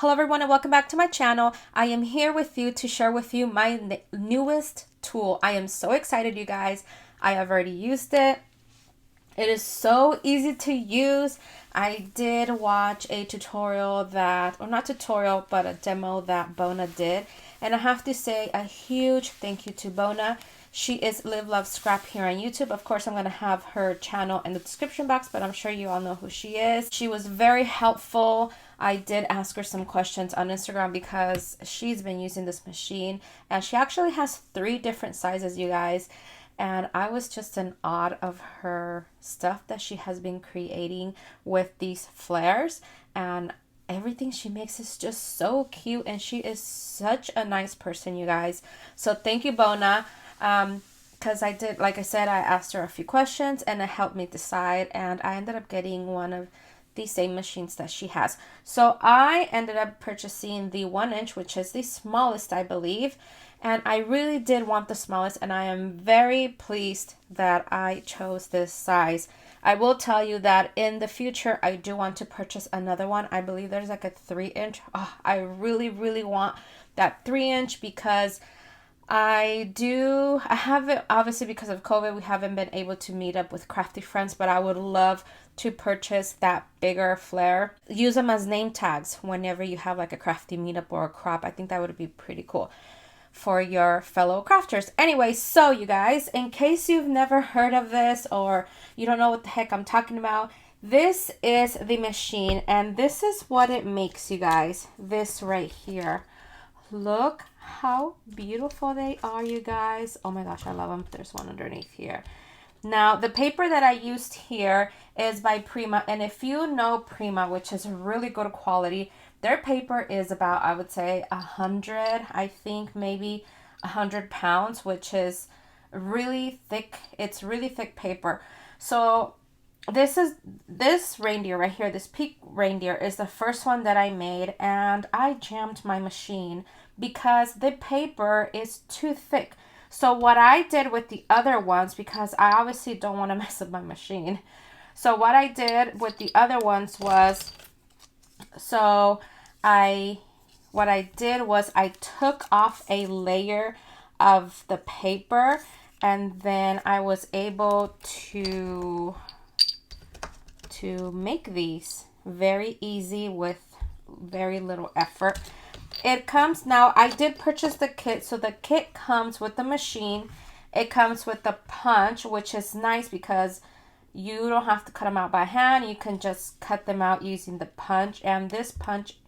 Hello everyone and welcome back to my channel. I am here with you to share with you my newest tool. I am so excited, you guys. I have already used it. It is so easy to use. I did watch a tutorial or not tutorial, but a demo that Bona did. And I have to say a huge thank you to Bona. She is Live Love Scrap here on YouTube. Of course, I'm going to have her channel in the description box, but I'm sure you all know who she is. She was very helpful. I did ask her some questions on Instagram because she's been using this machine, and she actually has 3 different sizes, you guys. And I was just in awe of her stuff that she has been creating with these flares, and everything she makes is just so cute, and she is such a nice person, you guys. So thank you, Bona. Because I did, like I said, I asked her a few questions and it helped me decide, and I ended up getting one of the same machines that she has. So I ended up purchasing the 1-inch, which is the smallest, I believe, and I really did want the smallest, and I am very pleased that I chose this size. I will tell you that in the future I do want to purchase another one. I believe there's like a 3-inch. Oh, I really want that 3-inch because I haven't, obviously because of COVID, we haven't been able to meet up with crafty friends, but I would love to purchase that bigger flare. Use them as name tags whenever you have like a crafty meetup or a crop. I think that would be pretty cool for your fellow crafters. Anyway, so you guys, in case you've never heard of this or you don't know what the heck I'm talking about, this is the machine and this is what it makes, you guys. This right here. Look how beautiful they are, you guys. Oh my gosh, I love them. There's one underneath here. Now, the paper that I used here is by Prima. And if you know Prima, which is really good quality, their paper is about, I would say, 100, I think maybe 100 pounds, which is really thick. It's really thick paper. So this reindeer right here, this pink reindeer is the first one that I made, and I jammed my machine because the paper is too thick. So what I did with the other ones, because I obviously don't want to mess up my machine. So what I did with the other ones was, what I did was I took off a layer of the paper, and then I was able to make these very easy with very little effort. It comes, now I did purchase the kit, so the kit comes with the machine. It comes with the punch, which is nice because you don't have to cut them out by hand. You can just cut them out using the punch. And this punch,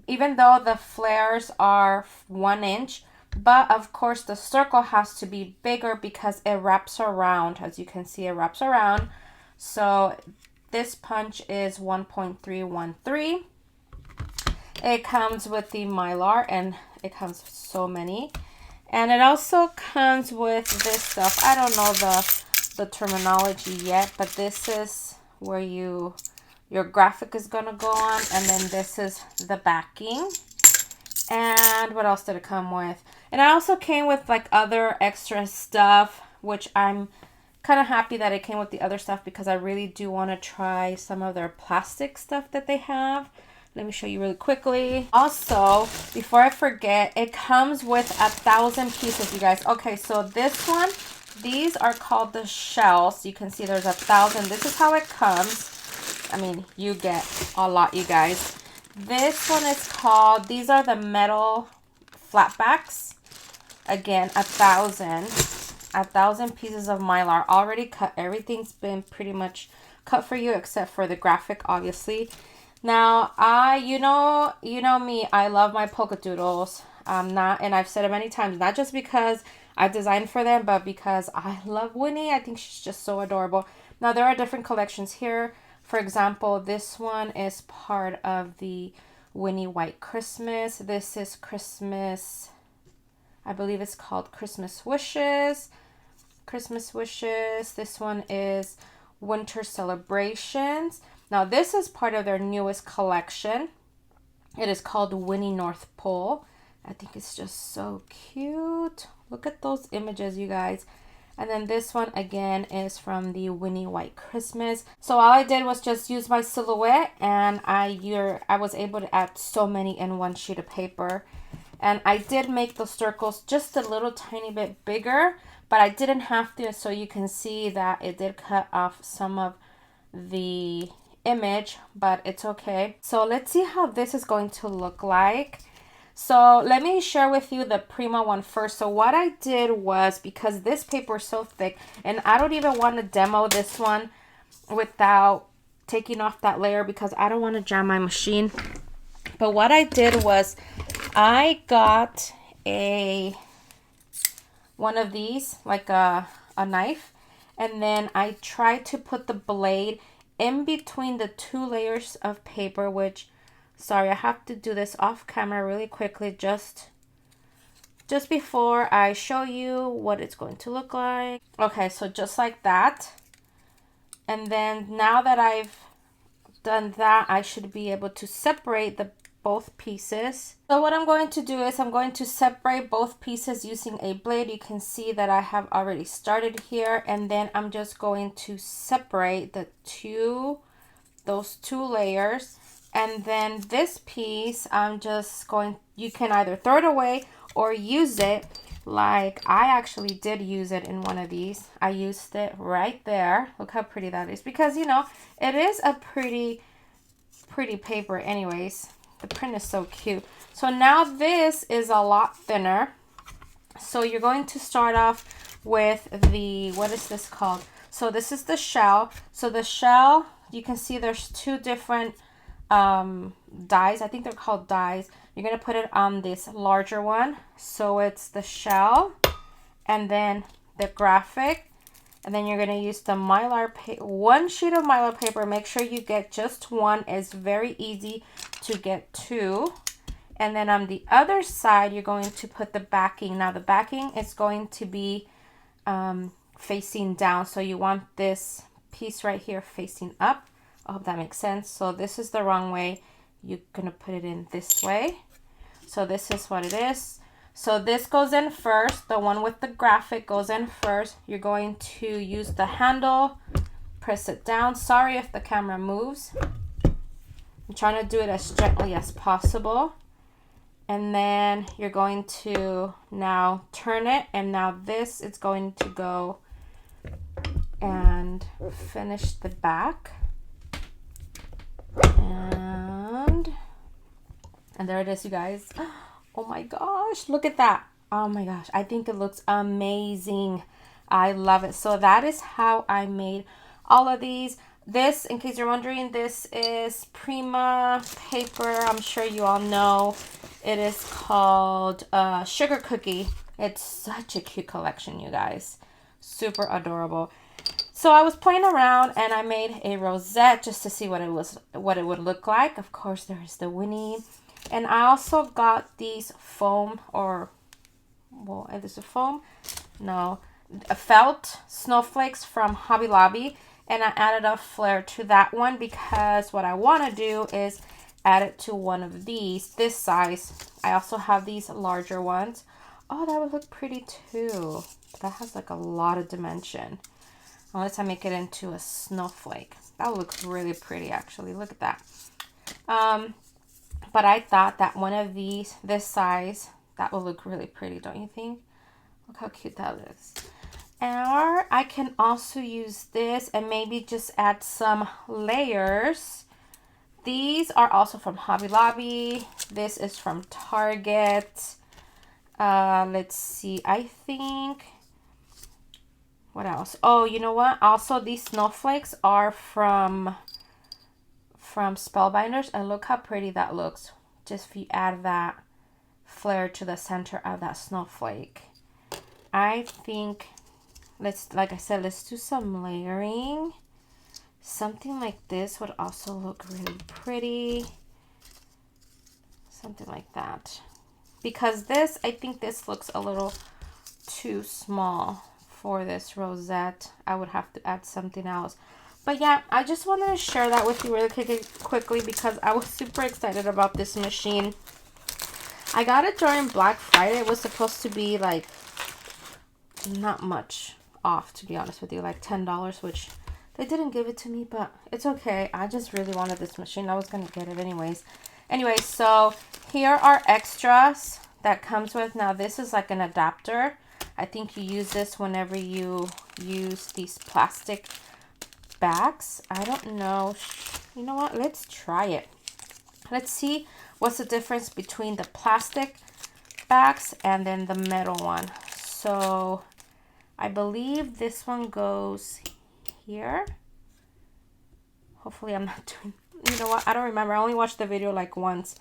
even though the flares are 1-inch, but of course the circle has to be bigger because it wraps around. As you can see, it wraps around. So this punch is 1.313. It comes with the Mylar, and it comes with so many. And it also comes with this stuff. I don't know the terminology yet, but this is where your graphic is going to go on. And then this is the backing. And what else did it come with? And it also came with like other extra stuff, which I'm kind of happy that it came with the other stuff because I really do want to try some of their plastic stuff that they have. Let me show you really quickly. Also, before I forget, it comes with 1,000 pieces, you guys. Okay, so this one, these are called the shells. You can see there's 1,000. This is how it comes. I mean, you get a lot, you guys. This one is called, these are the metal flatbacks. Again, 1,000. 1,000 pieces of Mylar already cut. Everything's been pretty much cut for you except for the graphic, obviously. Now, you know me, I love my polka doodles. And I've said it many times, not just because I designed for them, but because I love Winnie. I think she's just so adorable. Now, there are different collections here. For example, this one is part of the Winnie White Christmas. This is Christmas, I believe it's called Christmas Wishes. Christmas Wishes. This one is Winter Celebrations. Now, this is part of their newest collection. It is called Winnie North Pole. I think it's just so cute. Look at those images, you guys. And then this one again is from the Winnie White Christmas. So all I did was just use my silhouette, and I was able to add so many in one sheet of paper. And I did make the circles just a little tiny bit bigger, but I didn't have to, so you can see that it did cut off some of the image, but it's okay. So let's see how this is going to look like. So let me share with you the Prima one first. So what I did was, because this paper is so thick, and I don't even want to demo this one without taking off that layer because I don't want to jam my machine. But what I did was I got one of these, like a knife, and then I tried to put the blade in between the two layers of paper, which, sorry, I have to do this off camera really quickly just before I show you what it's going to look like. Okay, so just like that. And then now that I've done that, I should be able to separate both pieces. So what I'm going to do is I'm going to separate both pieces using a blade. You can see that I have already started here, and then I'm just going to separate those two layers. And then this piece, I'm just going, you can either throw it away or use it. Like I actually did use it in one of these. I used it right there. Look how pretty that is, because you know, it is a pretty paper anyways. The print is so cute. So now this is a lot thinner. So you're going to start off with the, what is this called? So this is the shell. So the shell, you can see there's two different dies. I think they're called dies. You're going to put it on this larger one. So it's the shell and then the graphic. And then you're going to use the Mylar paper, one sheet of Mylar paper. Make sure you get just one. It's very easy to get two. And then on the other side, you're going to put the backing. Now the backing is going to be facing down. So you want this piece right here facing up. I hope that makes sense. So this is the wrong way. You're going to put it in this way. So this is what it is. So this goes in first. The one with the graphic goes in first. You're going to use the handle, press it down. Sorry if the camera moves. I'm trying to do it as gently as possible. And then you're going to now turn it. And now this is going to go and finish the back. And there it is, you guys. Oh my gosh, look at that. Oh my gosh, I think it looks amazing. I love it. So that is how I made all of these. This, in case you're wondering, this is Prima paper. I'm sure you all know. It is called Sugar Cookie. It's such a cute collection, you guys. Super adorable. So I was playing around and I made a rosette just to see what it would look like. Of course, there is the Winnie. And I also got these foam, or, well, is this a foam? No, a felt snowflakes from Hobby Lobby. And I added a Flair to that one because what I want to do is add it to one of these, this size. I also have these larger ones. Oh, that would look pretty too. That has like a lot of dimension. Unless I make it into a snowflake. That would look really pretty actually. Look at that. But I thought that one of these, this size, that will look really pretty, don't you think? Look how cute that is. Or I can also use this and maybe just add some layers. These are also from Hobby Lobby. This is from Target. Let's see. I think, what else? Oh, you know what? Also, these snowflakes are from Spellbinders, and look how pretty that looks. Just if you add that flare to the center of that snowflake. I think, like I said, let's do some layering. Something like this would also look really pretty. Something like that. Because this, I think this looks a little too small for this rosette. I would have to add something else. But yeah, I just wanted to share that with you really quickly because I was super excited about this machine. I got it during Black Friday. It was supposed to be like not much off, to be honest with you, like $10, which they didn't give it to me, but it's okay. I just really wanted this machine. I was gonna get it anyways. Anyway, so here are extras that comes with. Now this is like an adapter. I think you use this whenever you use these plastic bags. I don't know. You know what? Let's try it. Let's see what's the difference between the plastic bags and then the metal one. So I believe this one goes here. Hopefully I'm not doing, you know what, I don't remember. I only watched the video like once.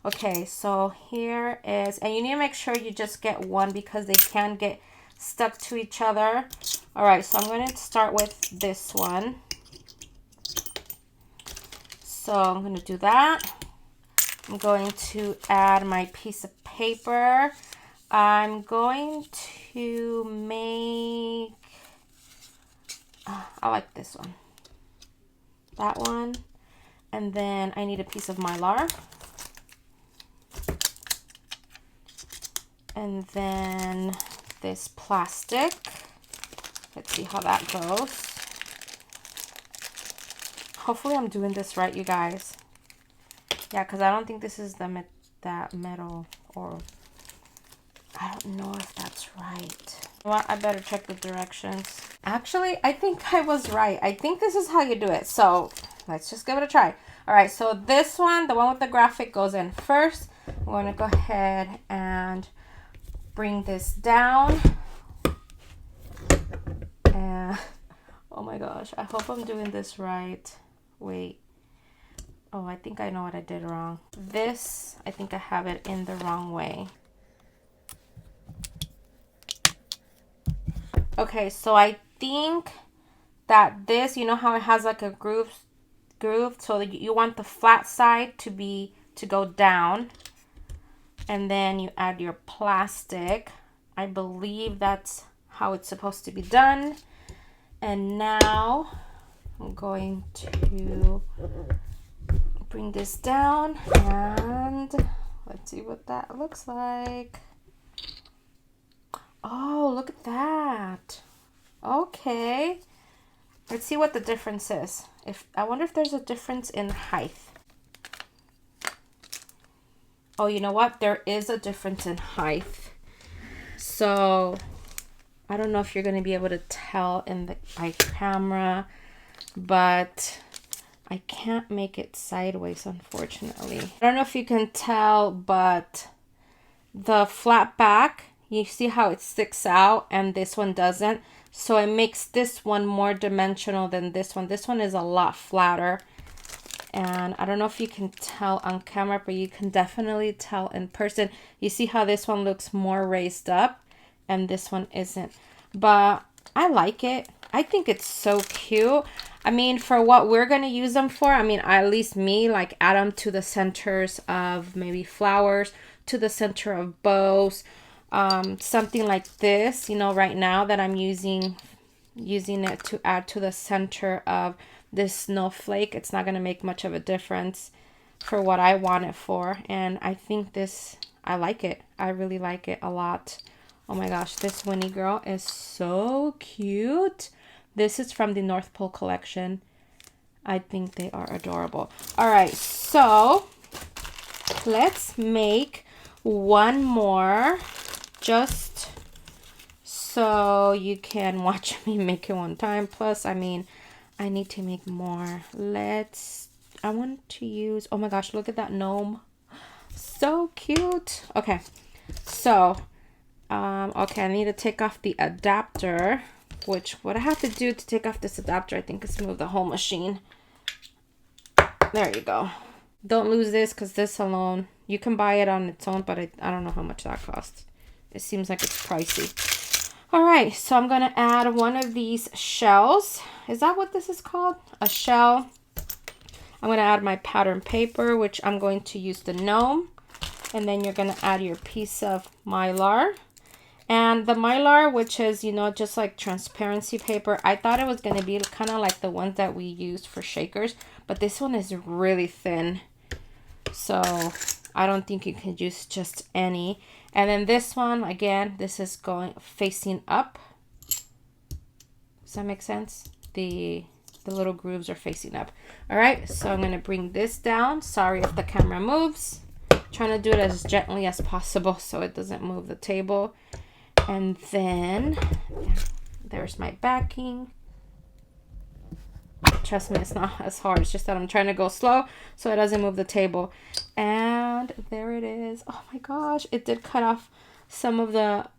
Okay, so here is, and you need to make sure you just get one because they can get stuck to each other. All right, so I'm going to start with this one. So I'm going to do that. I'm going to add my piece of paper. I'm going to make, I like this one, that one, and then I need a piece of Mylar, and then this plastic. Let's see how that goes. Hopefully I'm doing this right, you guys. Yeah, because I don't think this is that metal, or I don't know if that's right. Well, I better check the directions. Actually, I think I was right. I think this is how you do it. So let's just give it a try. All right, so this one, the one with the graphic, goes in first. I'm going to go ahead and bring this down. And oh my gosh, I hope I'm doing this right. Wait. Oh, I think I know what I did wrong. This, I think I have it in the wrong way. Okay, so I think that this, you know how it has like a groove, so you want the flat side to go down, and then you add your plastic. I believe that's how it's supposed to be done. And now I'm going to bring this down, and let's see what that looks like. Oh, look at that. Okay. Let's see what the difference is. I wonder if there's a difference in height. Oh, you know what? There is a difference in height. So I don't know if you're going to be able to tell in my camera, but I can't make it sideways, unfortunately. I don't know if you can tell, but the Flatback, you see how it sticks out and this one doesn't. So it makes this one more dimensional than this one. This one is a lot flatter. And I don't know if you can tell on camera, but you can definitely tell in person. You see how this one looks more raised up and this one isn't. But I like it. I think it's so cute. I mean, for what we're going to use them for, I mean, at least me, like add them to the centers of maybe flowers, to the center of bows, something like this, you know, right now that I'm using it to add to the center of this snowflake. It's not going to make much of a difference for what I want it for. And I think this, I like it. I really like it a lot. Oh my gosh, this Winnie girl is so cute. This is from the North Pole collection. I think they are adorable. All right, so let's make one more just so you can watch me make it one time. Plus, I mean, I need to make more. I want to use, oh my gosh, look at that gnome. So cute. Okay, so, okay, I need to take off the adapter, which what I have to do to take off this adapter, I think, is move the whole machine. There you go. Don't lose this because this alone, you can buy it on its own, but I don't know how much that costs. It seems like it's pricey. All right, so I'm going to add one of these shells. Is that what this is called? A shell. I'm going to add my pattern paper, which I'm going to use the gnome. And then you're going to add your piece of Mylar. And the Mylar, which is, you know, just like transparency paper, I thought it was going to be kind of like the ones that we used for shakers. But this one is really thin. So I don't think you can use just any. And then this one, again, this is going facing up. Does that make sense? The little grooves are facing up. All right, so I'm gonna bring this down. Sorry if the camera moves. Trying to do it as gently as possible so it doesn't move the table. And then there's my backing. Trust me, it's not as hard. It's just that I'm trying to go slow so it doesn't move the table. And there it is. Oh my gosh, it did cut off some of the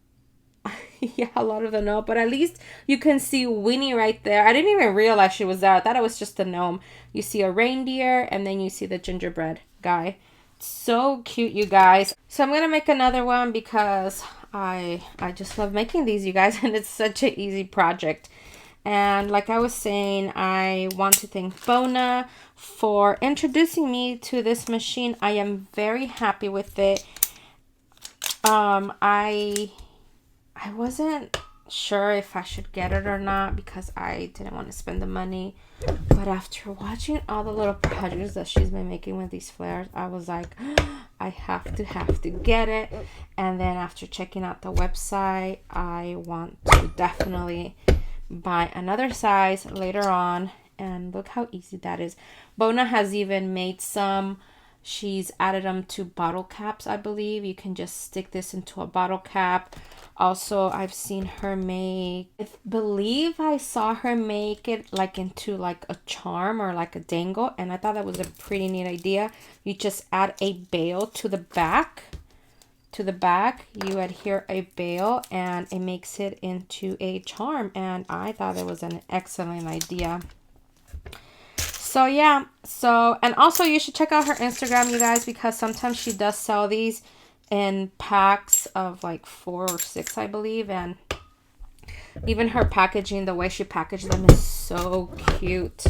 yeah, a lot of the gnome, but at least you can see Winnie right there. I didn't even realize she was there. I thought it was just a gnome. You see a reindeer, and then you see the gingerbread guy. So cute, you guys. So I'm gonna make another one because I just love making these, you guys, and it's such an easy project. And like I was saying, I want to thank Bona for introducing me to this machine. I am very happy with it. I wasn't sure if I should get it or not because I didn't want to spend the money. But after watching all the little projects that she's been making with these flares, I was like, I have to get it. And then after checking out the website, I want to definitely buy another size later on. And look how easy that is. Bona has even made some. She's added them to bottle caps, I believe. You can just stick this into a bottle cap. Also, I've seen her make, I believe I saw her make it like into like a charm or like a dangle. And I thought that was a pretty neat idea. You just add a bail to the back. You adhere a bail and it makes it into a charm. And I thought it was an excellent idea. So yeah, and also you should check out her Instagram, you guys, because sometimes she does sell these in packs of like 4 or 6, I believe. And even her packaging, the way she packaged them is so cute.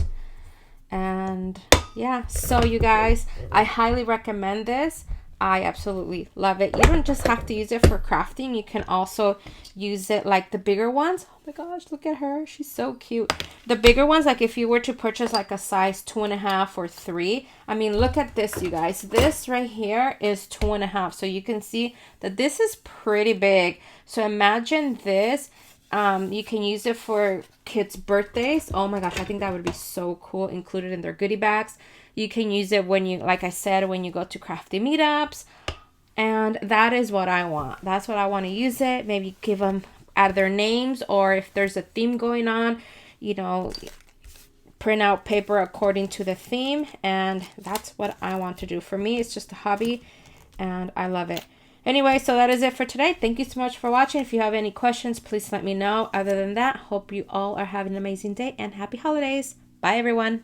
And yeah, so you guys, I highly recommend this. I absolutely love it. You don't just have to use it for crafting. You can also use it like the bigger ones. Oh my gosh, look at her. She's so cute. The bigger ones, like if you were to purchase like a size 2.5 or 3. I mean, look at this, you guys. This right here is 2.5. So you can see that this is pretty big. So imagine this. You can use it for kids' birthdays. Oh my gosh, I think that would be so cool. Included in their goodie bags. You can use it when you, like I said, when you go to crafty meetups. And that is what I want. That's what I want to use it. Maybe give them, add their names, or if there's a theme going on, you know, print out paper according to the theme. And that's what I want to do. For me, it's just a hobby and I love it. Anyway, so that is it for today. Thank you so much for watching. If you have any questions, please let me know. Other than that, hope you all are having an amazing day and happy holidays. Bye, everyone.